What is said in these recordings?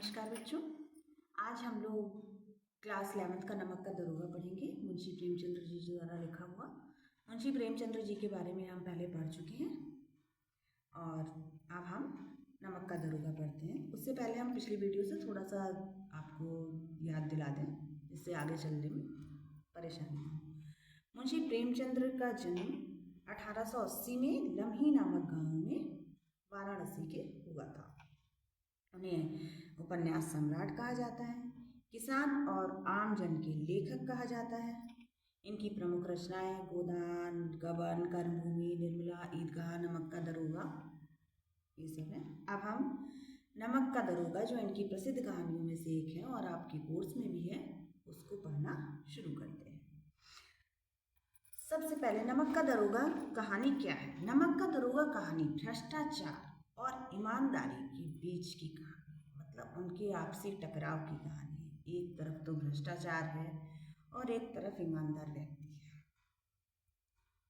नमस्कार बच्चों। आज हम लोग क्लास 11th का नमक का दरोगा पढ़ेंगे। मुंशी प्रेमचंद्र जी द्वारा लिखा हुआ। मुंशी प्रेमचंद्र जी के बारे में हम पहले पढ़ चुके हैं और अब हम नमक का दरोगा पढ़ते हैं। उससे पहले हम पिछली वीडियो से थोड़ा सा आपको याद दिला दें, जिससे आगे चलने में परेशानी हो। मुंशी प्रेमचंद्र का जन्म 1880 में लम्ही नामक गाँव में वाराणसी के हुआ था। उन्हें उपन्यास सम्राट कहा जाता है, किसान और आम जन के लेखक कहा जाता है। इनकी प्रमुख रचनाएं गोदान, गबन, कर्मभूमि, निर्मला, ईदगाह, नमक का दरोगा, ये सब है। अब हम नमक का दरोगा, जो इनकी प्रसिद्ध कहानियों में से एक है और आपके कोर्स में भी है, उसको पढ़ना शुरू करते हैं। सबसे पहले नमक का दरोगा कहानी क्या है। नमक का दरोगा कहानी भ्रष्टाचार और ईमानदारी के बीच की कहानी, मतलब उनके आपसी टकराव की कहानी है। एक तरफ तो भ्रष्टाचार है और एक तरफ ईमानदार व्यक्ति है।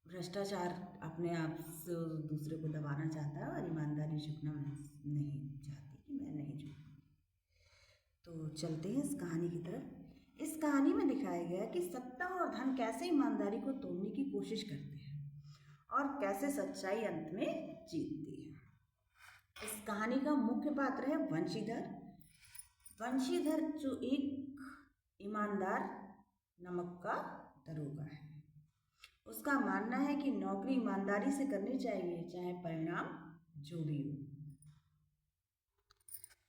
भ्रष्टाचार अपने आप से दूसरे को दबाना चाहता है और ईमानदारी झुकना नहीं चाहती कि मैं नहीं झुकूंगी। तो चलते हैं इस कहानी की तरफ। इस कहानी में दिखाया गया कि सत्ता और धन कैसे ईमानदारी को तोड़ने की कोशिश करते हैं और कैसे सच्चाई अंत में जीतती है। इस कहानी का मुख्य पात्र है वंशीधर। वंशीधर जो एक ईमानदार नमक का दरोगा है। उसका मानना है कि नौकरी ईमानदारी से करनी चाहिए, चाहे परिणाम जो भी हो।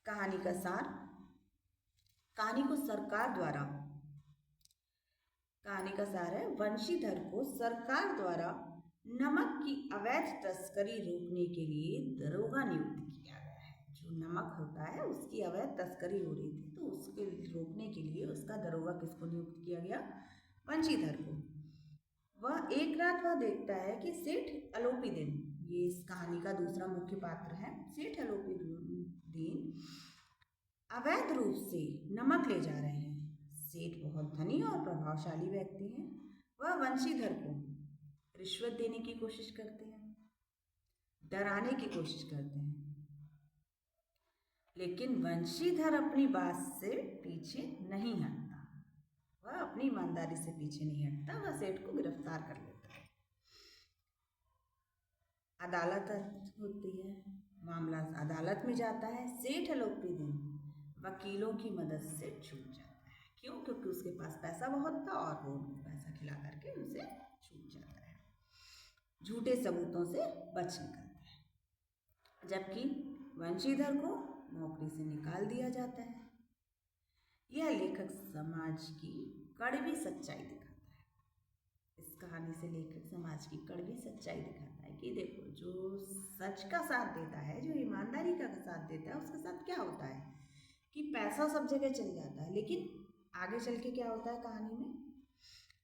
कहानी का सार। कहानी का सार है, वंशीधर को सरकार द्वारा नमक की अवैध तस्करी रोकने के लिए दरोगा नियुक्त किया गया है। जो नमक होता है उसकी अवैध तस्करी हो रही थी, तो उसके रोकने के लिए उसका दरोगा किसको नियुक्त किया गया? वंशीधर को। वह एक रात वह देखता है कि सेठ अलोपीदीन, ये इस कहानी का दूसरा मुख्य पात्र है, सेठ अलोपीदीन अवैध रूप से नमक ले जा रहे हैं। सेठ बहुत धनी और प्रभावशाली व्यक्ति हैं। वह वंशीधर को रिश्वत देने की कोशिश करते हैं, डराने की कोशिश करते हैं, लेकिन वंशीधर अपनी बात से पीछे नहीं हटता। वह अपनी ईमानदारी से पीछे नहीं हटता। वह सेठ को गिरफ्तार कर लेता है। अदालत होती है, मामला अदालत में जाता है। सेठ अलोपीदीन वकीलों की मदद से छूट जाता है। क्यों? क्योंकि उसके पास पैसा बहुत था और वो पैसा खिला करके उनसे छूट जाता है। झूठे सबूतों से बच निकलता है, जबकि वंशीधर को नौकरी से निकाल दिया जाता है। यह लेखक समाज की कड़वी सच्चाई दिखाता है। इस कहानी से लेखक समाज की कड़वी सच्चाई दिखाता है कि देखो, जो सच का साथ देता है, जो ईमानदारी का साथ देता है, उसके साथ क्या होता है कि पैसा सब जगह चल जाता है। लेकिन आगे चल के क्या होता है कहानी में?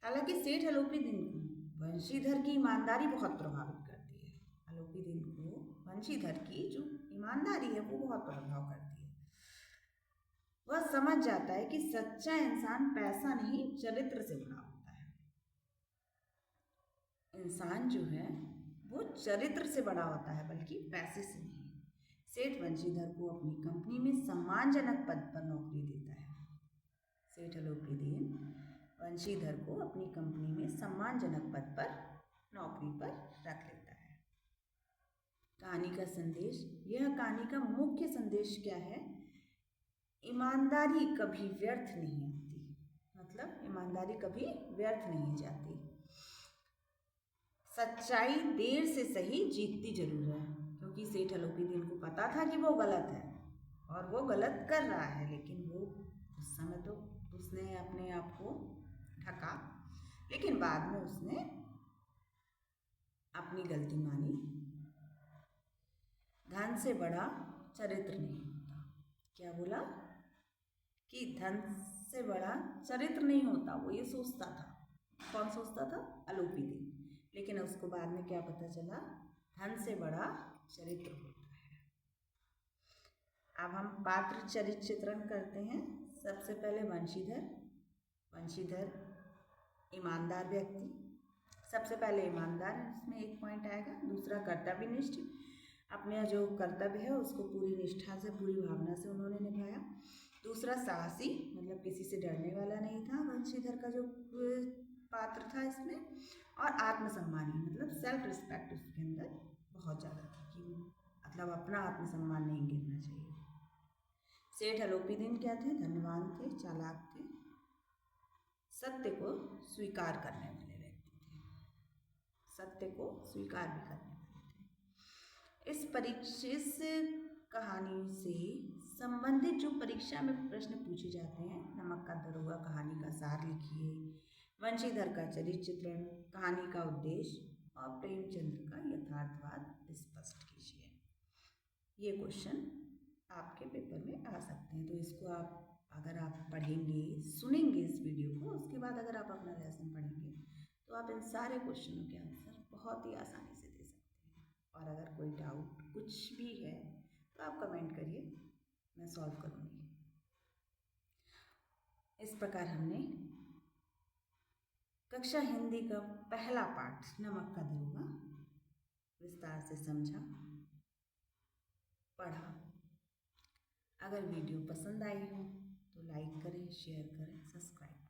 हालांकि सेठ अलोपीदीन को वंशीधर की ईमानदारी बहुत प्रभावित करती है। अलोपीदीन को वंशीधर की जो ईमानदारी है वो बहुत प्रभाव करती है। वह समझ जाता है कि सच्चा इंसान पैसा नहीं, चरित्र से बड़ा होता है। इंसान जो है वो चरित्र से बड़ा होता है, बल्कि पैसे से नहीं। सेठ वंशीधर को अपनी कंपनी में सम्मानजनक पद पर नौकरी देता है। सेठ अलोपीदीन वंशीधर को अपनी कंपनी में सम्मानजनक पद पर नौकरी पर रख लेता है। कहानी का संदेश। यह कहानी का मुख्य संदेश क्या है? ईमानदारी कभी व्यर्थ नहीं आती। मतलब ईमानदारी कभी व्यर्थ नहीं जाती। सच्चाई देर से सही जीतती जरूर है, क्योंकि सेठ अलोपीदीन को पता था कि वो गलत है और वो गलत कर रहा है, लेकिन वो उस समय तो उसने अपने आप को ढका, लेकिन बाद में उसने अपनी गलती मानी। धन से बड़ा चरित्र नहीं होता। क्या बोला? कि धन से बड़ा चरित्र नहीं होता। वो ये सोचता था। कौन सोचता था? अलोपीदीन। लेकिन उसको बाद में क्या पता चला? धन से बड़ा चरित्र होता है। अब हम पात्र चरित्र चित्रण करते हैं। सबसे पहले वंशीधर ईमानदार व्यक्ति। सबसे पहले ईमानदार, इसमें एक पॉइंट आएगा। दूसरा कर्तव्यनिष्ठ, अपने जो कर्तव्य है उसको पूरी निष्ठा से, पूरी भावना से उन्होंने निभाया। दूसरा, साहसी, मतलब किसी से डरने वाला नहीं था वंशीधर का जो पात्र था इसमें। और आत्मसम्मानी, मतलब सेल्फ रिस्पेक्ट उसके अंदर बहुत ज़्यादा थी कि मतलब अपना आत्मसम्मान नहीं गिरना चाहिए। सेठ अलोपीदीन क्या थे? धनवान थे, चालाक थे, सत्य को स्वीकार करने वाले व्यक्ति थे, सत्य को स्वीकार भी करने वाले थे। इस परिचित कहानी से संबंधित जो परीक्षा में प्रश्न पूछे जाते हैं, नमक का दरोगा कहानी का सार लिखिए, वंशीधर का चरित्र चित्रण, कहानी का उद्देश्य और प्रेमचंद्र का यथार्थवाद स्पष्ट कीजिए। ये क्वेश्चन आपके पेपर में आ सकते हैं। तो इसको आप अगर आप पढ़ेंगे, सुनेंगे इस वीडियो को, उसके बाद अगर आप अपना लेसन पढ़ेंगे तो आप इन सारे क्वेश्चनों के आंसर बहुत ही आसानी से दे सकते हैं। और अगर कोई डाउट कुछ भी है तो आप कमेंट करिए, मैं सॉल्व करूँगी। इस प्रकार हमने कक्षा हिंदी का पहला पाठ नमक का दरोगा विस्तार से समझा, पढ़ा। अगर वीडियो पसंद आई हो तो लाइक करें, शेयर करें, सब्सक्राइब करें।